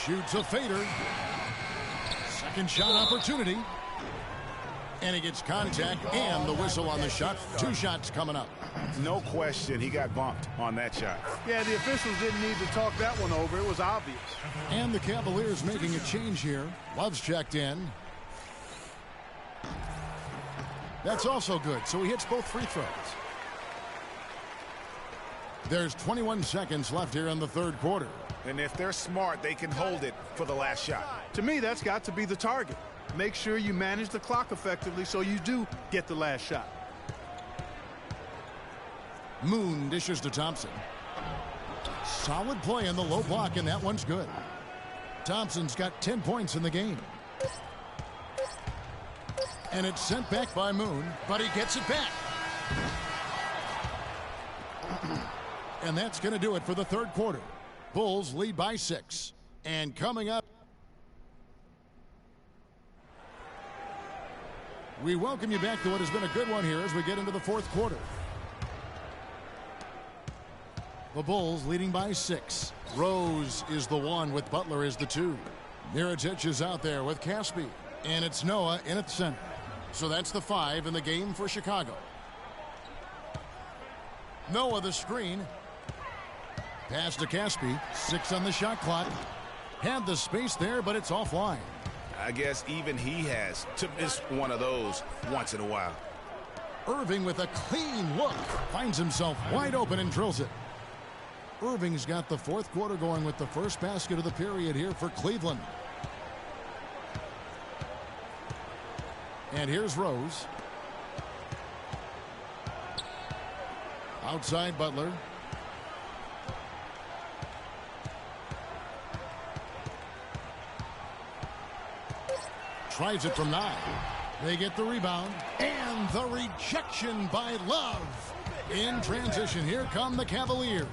Shoots a fader. Second shot opportunity. And he gets contact and the whistle on the shot. 2 shots coming up. No question, he got bumped on that shot. Yeah, the officials didn't need to talk that one over. It was obvious. And the Cavaliers making a change here. Love's checked in. That's also good, so he hits both free throws. There's 21 seconds left here in the third quarter. And if they're smart, they can hold it for the last shot. To me, that's got to be the target. Make sure you manage the clock effectively so you do get the last shot. Moon dishes to Thompson. Solid play in the low block, and that one's good. Thompson's got 10 points in the game. And it's sent back by Moon, but he gets it back. And that's going to do it for the third quarter. Bulls lead by 6. And coming up, we welcome you back to what has been a good one here as we get into the fourth quarter. The Bulls leading by 6. Rose is the 1 with Butler is the 2. Mirotic is out there with Caspi. And it's Noah in at center. So that's the 5 in the game for Chicago. Noah the screen. Pass to Caspi. 6 on the shot clock. Had the space there, but it's offline. I guess even he has to miss one of those once in a while. Irving with a clean look. Finds himself wide open and drills it. Irving's got the fourth quarter going with the first basket of the period here for Cleveland. And here's Rose. Outside Butler. Tries it from 9. They get the rebound. And the rejection by Love. In transition, here come the Cavaliers.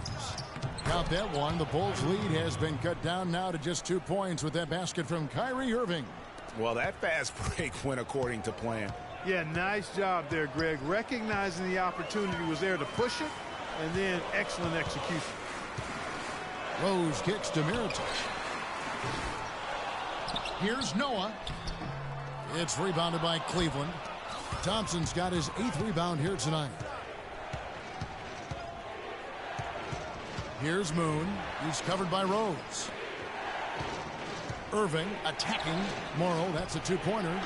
Count that one. The Bulls' lead has been cut down now to just 2 points with that basket from Kyrie Irving. Well, that fast break went according to plan. Yeah, nice job there, Greg. Recognizing the opportunity was there to push it, and then excellent execution. Rose kicks to Mirotic. Here's Noah. It's rebounded by Cleveland. Thompson's got his 8th rebound here tonight. Here's Moon. He's covered by Rose. Irving attacking. Morrow, that's a 2-pointer.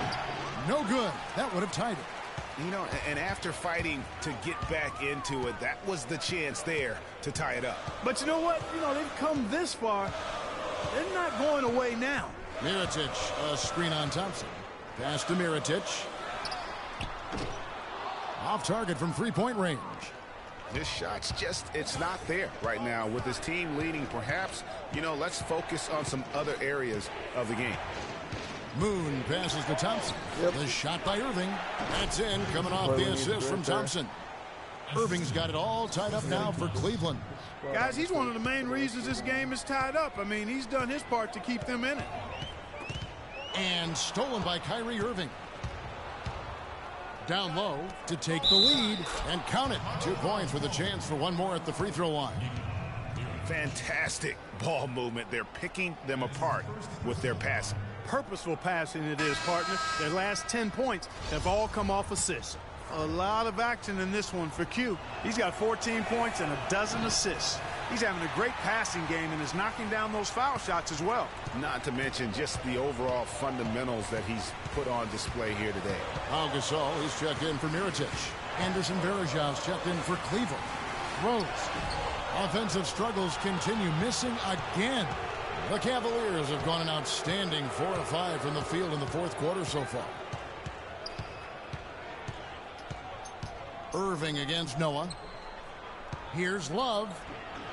No good. That would have tied it. You know, and after fighting to get back into it, that was the chance there to tie it up. But you know what? You know, they've come this far. They're not going away now. Mirotic, a screen on Thompson. Pass to Mirotic. Off target from 3-point range. This shot's just, it's not there right now. With his team leading, perhaps, you know, let's focus on some other areas of the game. Moon passes to Thompson. The shot by Irving. That's in, coming off the assist from Thompson. Irving's got it all tied up now for Cleveland. Guys, he's one of the main reasons this game is tied up. I mean, he's done his part to keep them in it. And stolen by Kyrie Irving. Down low to take the lead and count it. 2 points with a chance for one more at the free throw line. Fantastic ball movement. They're picking them apart with their passing. Purposeful passing it is, partner. Their last 10 points have all come off assists. A lot of action in this one for Q. He's got 14 points and a dozen assists. He's having a great passing game and is knocking down those foul shots as well. Not to mention just the overall fundamentals that he's put on display here today. Pau Gasol is checked in for Mirotic. Anderson Varejão's checked in for Cleveland. Rose. Offensive struggles continue, missing again. The Cavaliers have gone an outstanding 4 of 5 from the field in the fourth quarter so far. Irving against Noah. Here's Love.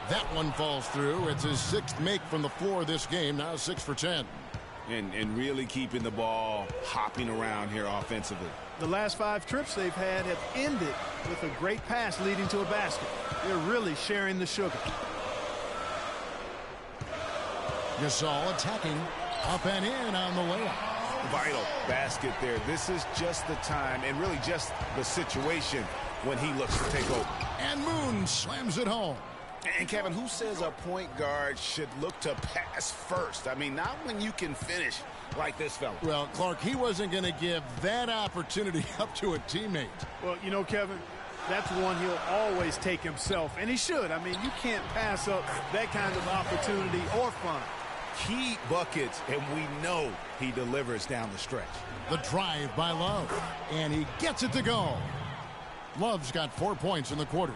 That one falls through. It's his 6th make from the floor this game. Now 6 for 10. And really keeping the ball hopping around here offensively. The last 5 trips they've had have ended with a great pass leading to a basket. They're really sharing the sugar. Gasol attacking. Up and in on the layup. Vital basket there. This is just the time and really just the situation when he looks to take over. And Moon slams it home. And Kevin, who says a point guard should look to pass first? I mean, not when you can finish like this fella. Well, Clark, he wasn't going to give that opportunity up to a teammate. Well, you know, Kevin, that's one he'll always take himself, and he should. I mean, you can't pass up that kind of opportunity or fun. Key buckets, and we know he delivers down the stretch. The drive by Love, and he gets it to go. Love's got 4 points in the quarter.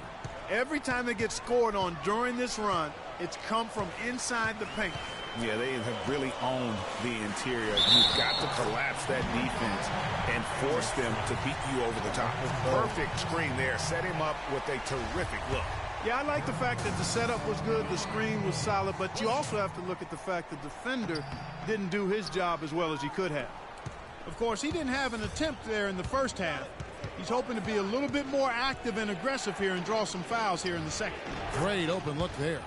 Every time they get scored on during this run, it's come from inside the paint. Yeah, they have really owned the interior. You've got to collapse that defense and force them to beat you over the top. Perfect screen there. Set him up with a terrific look. Yeah, I like the fact that the setup was good, the screen was solid, but you also have to look at the fact the defender didn't do his job as well as he could have. Of course, he didn't have an attempt there in the first half. He's hoping to be a little bit more active and aggressive here and draw some fouls here in the second. Great open look there.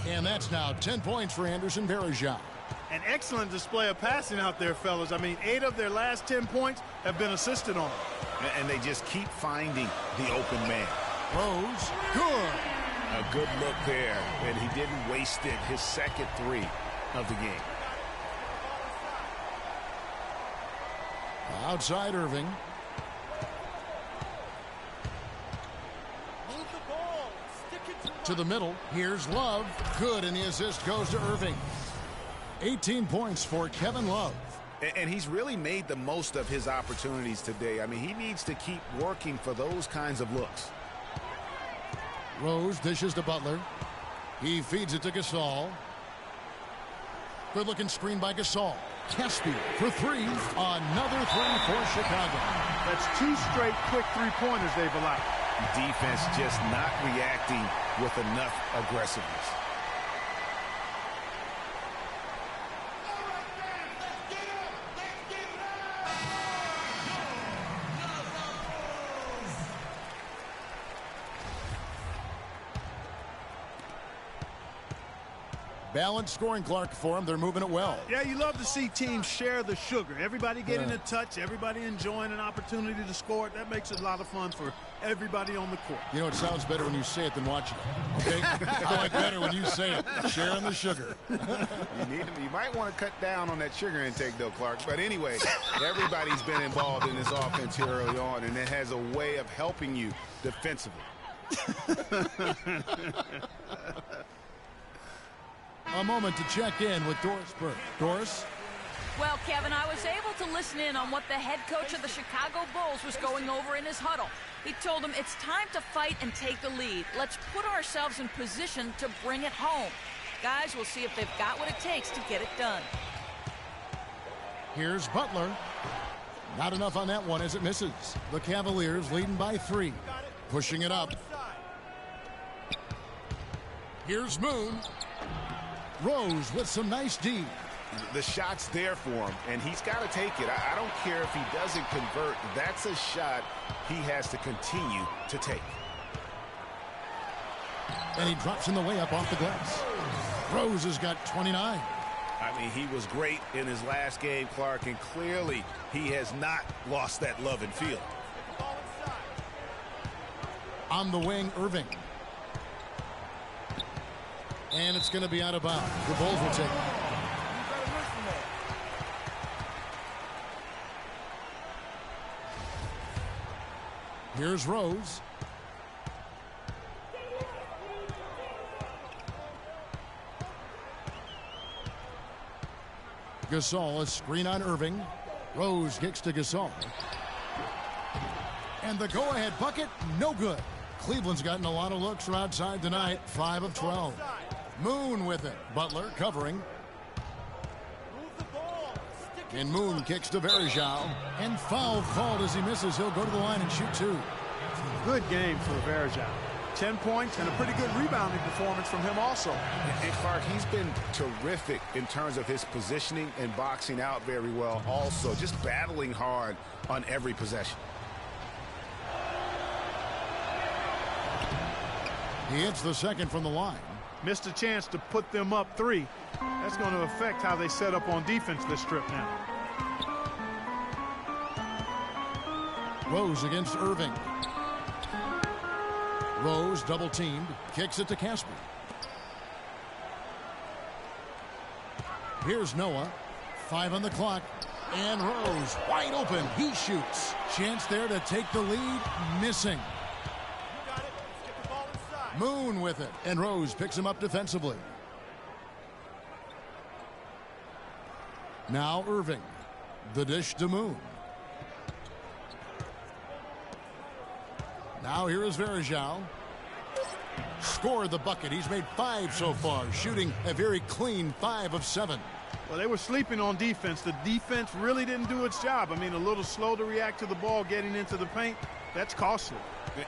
And that's now 10 points for Anderson Varejao. An excellent display of passing out there, fellas. I mean, 8 of their last 10 points have been assisted on. And they just keep finding the open man. Rose, good. A good look there, and he didn't waste it. His second 3 of the game. Outside Irving. Move the ball. Stick it To the middle. Here's Love. Good, and the assist goes to Irving. 18 points for Kevin Love. And he's really made the most of his opportunities today. I mean, he needs to keep working for those kinds of looks. Rose dishes to Butler. He feeds it to Gasol. Good-looking screen by Gasol. Caspi for 3. Another 3 for Chicago. That's 2 straight quick three-pointers they've allowed. Defense just not reacting with enough aggressiveness. Balanced scoring, Clark, for them. They're moving it well. Yeah, you love to see teams share the sugar. Everybody getting a touch, everybody enjoying an opportunity to score. That makes it a lot of fun for everybody on the court. You know, it sounds better when you say it than watching it. Okay? I like better when you say it. Sharing the sugar. You might want to cut down on that sugar intake, though, Clark. But anyway, everybody's been involved in this offense here early on, and it has a way of helping you defensively. A moment to check in with Doris Burke. Doris? Well, Kevin, I was able to listen in on what the head coach of the Chicago Bulls was going over in his huddle. He told them it's time to fight and take the lead. Let's put ourselves in position to bring it home. Guys, we'll see if they've got what it takes to get it done. Here's Butler. Not enough on that one as it misses. The Cavaliers leading by 3. Pushing it up. Here's Moon. Rose with some nice D. The shot's there for him, and he's got to take it. I don't care if he doesn't convert. That's a shot he has to continue to take. And he drops in the layup off the glass. Rose has got 29. I mean, he was great in his last game, Clark, and clearly he has not lost that love and feel. On the wing, Irving. And it's going to be out of bounds. The Bulls will take it. Here's Rose. Gasol, a screen on Irving. Rose kicks to Gasol. And the go-ahead bucket, no good. Cleveland's gotten a lot of looks from outside tonight, 5 of 12. Moon with it. Butler covering. And Moon kicks to Varejao. And foul called as he misses. He'll go to the line and shoot 2. Good game for Varejao. 10 points and a pretty good rebounding performance from him also. And Clark, he's been terrific in terms of his positioning and boxing out very well also. Just battling hard on every possession. He hits the second from the line. Missed a chance to put them up 3. That's going to affect how they set up on defense this trip now. Rose against Irving. Rose double teamed, kicks it to Caspi. Here's Noah. 5 on the clock. And Rose wide open. He shoots. Chance there to take the lead. Missing. Moon with it. And Rose picks him up defensively. Now Irving. The dish to Moon. Now here is Verjao. Scored the bucket. He's made 5 so far, shooting a very clean 5 of 7. Well, they were sleeping on defense. The defense really didn't do its job. I mean, a little slow to react to the ball getting into the paint. That's costly.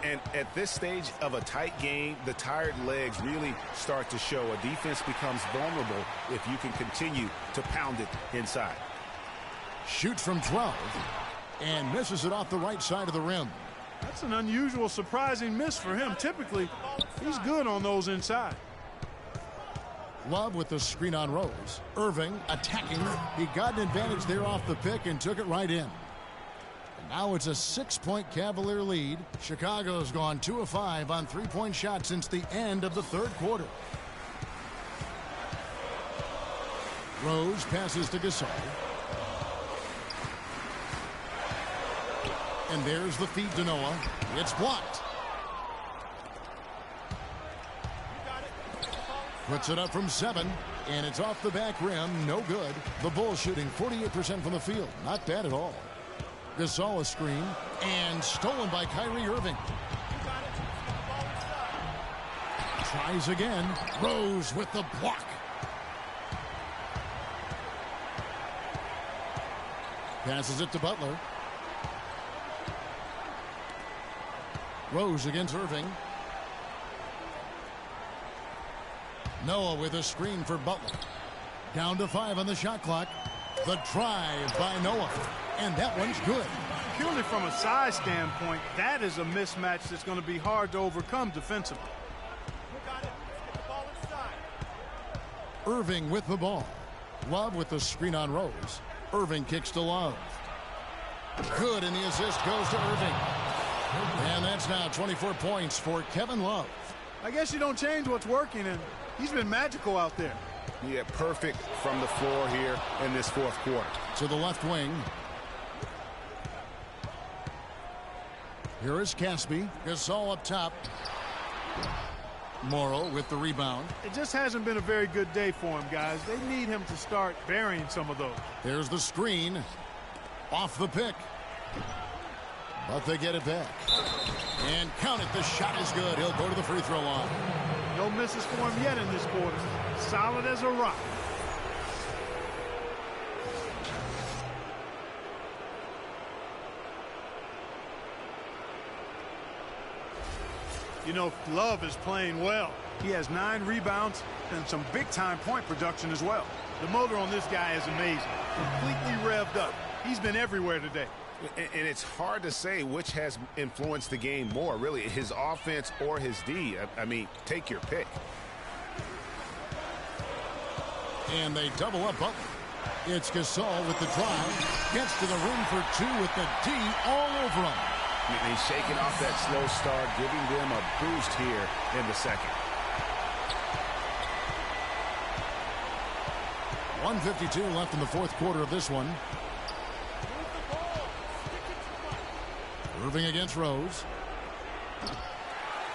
And at this stage of a tight game, the tired legs really start to show. A defense becomes vulnerable if you can continue to pound it inside. Shoots from 12 and misses it off the right side of the rim. That's an unusual, surprising miss for him. Typically, he's good on those inside. Love with the screen on Rose. Irving attacking. He got an advantage there off the pick and took it right in. And now it's a 6-point Cavalier lead. Chicago's gone 2 of 5 on 3-point shots since the end of the 3rd quarter. Rose passes to Gasol. And there's the feed to Noah. It's blocked. Puts it up from 7, and it's off the back rim. No good. The Bulls shooting 48% from the field. Not bad at all. Gasol a screen, and stolen by Kyrie Irving. Tries again. Rose with the block. Passes it to Butler. Rose against Irving. Noah with a screen for Butler. Down to 5 on the shot clock. The drive by Noah. And that one's good. Purely from a size standpoint, that is a mismatch that's going to be hard to overcome defensively. Irving with the ball. Love with the screen on Rose. Irving kicks to Love. Good, and the assist goes to Irving. And that's now 24 points for Kevin Love. I guess you don't change what's working, and he's been magical out there. Yeah, perfect from the floor here in this 4th quarter. To the left wing. Here is Caspi. Gasol up top. Morrow with the rebound. It just hasn't been a very good day for him, guys. They need him to start burying some of those. There's the screen. Off the pick. But they get it back. And count it. The shot is good. He'll go to the free throw line. No misses for him yet in this quarter. Solid as a rock. You know, Love is playing well. He has 9 rebounds and some big-time point production as well. The motor on this guy is amazing. Completely revved up. He's been everywhere today. And it's hard to say which has influenced the game more, really, his offense or his D. I mean, take your pick. And they double up Butler. It's Gasol with the drive. Gets to the rim for 2 with the D all over him. He's shaking off that slow start, giving them a boost here in the second. 1:52 left in the 4th quarter of this one. Irving against Rose.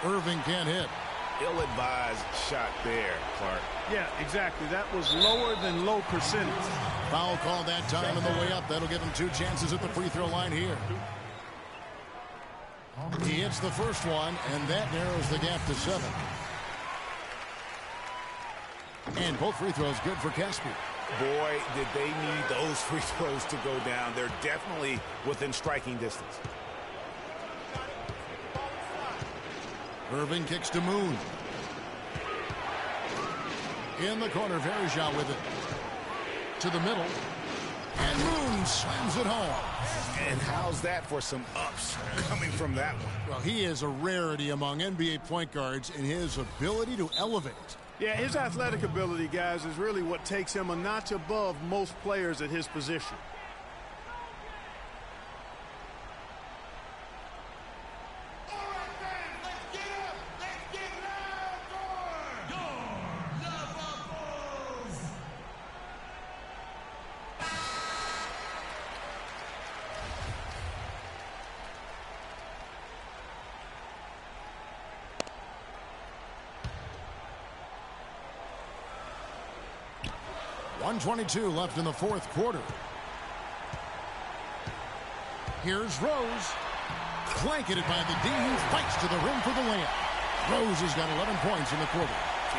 Irving can't hit. Ill-advised shot there, Clark. Yeah, exactly. That was lower than low percentage. Foul call that time on the way up. That'll give him 2 chances at the free throw line here. He hits the first one, and that narrows the gap to 7. And both free throws good for Caspi. Boy, did they need those free throws to go down. They're definitely within striking distance. Irving kicks to Moon. In the corner, Verjao with it. To the middle. And Moon slams it home. And how's that for some ups coming from that one? Well, he is a rarity among NBA point guards in his ability to elevate. Yeah, his athletic ability, guys, is really what takes him a notch above most players at his position. .122 left in the fourth quarter. Here's Rose. Blanketed by the D. He fights to the rim for the layup. Rose has got 11 points in the quarter.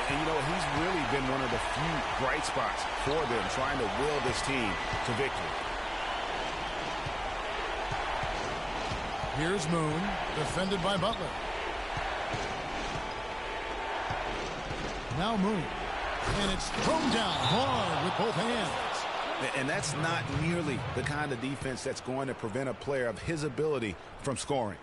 And, you know, he's really been one of the few bright spots for them, trying to will this team to victory. Here's Moon, defended by Butler. Now Moon. And it's thrown down hard with both hands. And that's not nearly the kind of defense that's going to prevent a player of his ability from scoring.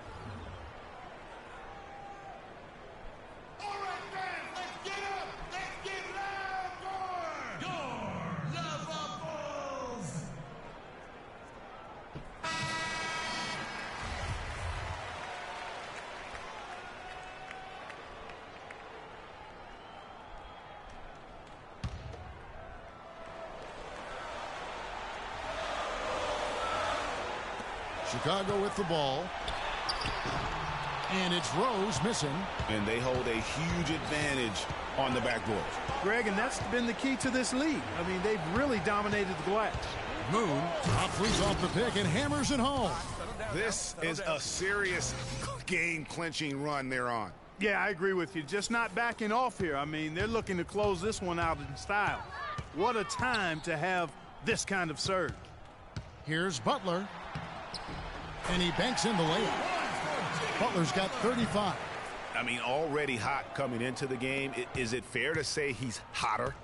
Chicago with the ball. And it's Rose missing. And they hold a huge advantage on the backboard. Greg, and that's been the key to this league. I mean, they've really dominated the glass. Moon flees off the pick and hammers it home. This is a serious game-clinching run they're on. Yeah, I agree with you. Just not backing off here. I mean, they're looking to close this one out in style. What a time to have this kind of surge. Here's Butler. And he banks in the layup. Butler's got 35. I mean, already hot coming into the game. Is it fair to say he's hotter?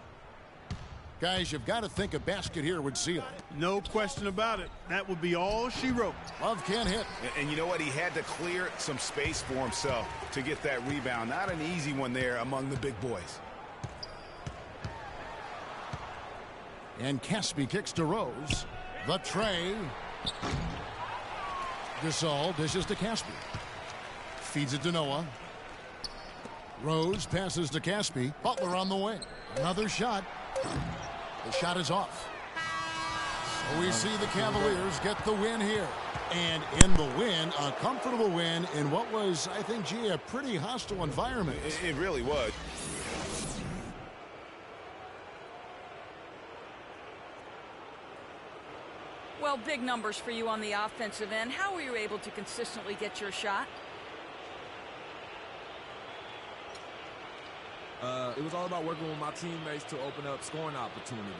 Guys, you've got to think a basket here would seal it. No question about it. That would be all she wrote. Love can't hit. And you know what? He had to clear some space for himself to get that rebound. Not an easy one there among the big boys. And Caspi kicks to Rose. The tray. Gasol dishes to Caspi. Feeds it to Noah. Rose passes to Caspi. Butler on the wing. Another shot. The shot is off. So we see the Cavaliers get the win here. And in the win, a comfortable win in what was, I think, gee, a pretty hostile environment. It really was. Well, big numbers for you on the offensive end. How were you able to consistently get your shot? It was all about working with my teammates to open up scoring opportunities.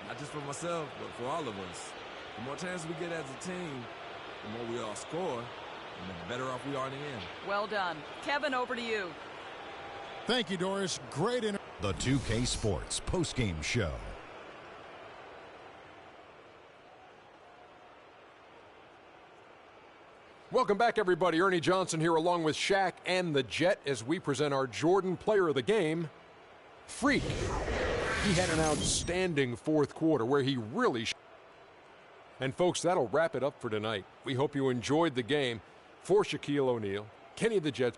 Not just for myself, but for all of us. The more chances we get as a team, the more we all score, and the better off we are in the end. Well done. Kevin, over to you. Thank you, Doris. Great. The 2K Sports postgame show. Welcome back, everybody. Ernie Johnson here along with Shaq and the Jet as we present our Jordan Player of the Game, Freak. He had an outstanding fourth quarter where he really... And, folks, that'll wrap it up for tonight. We hope you enjoyed the game. For Shaquille O'Neal, Kenny the Jet...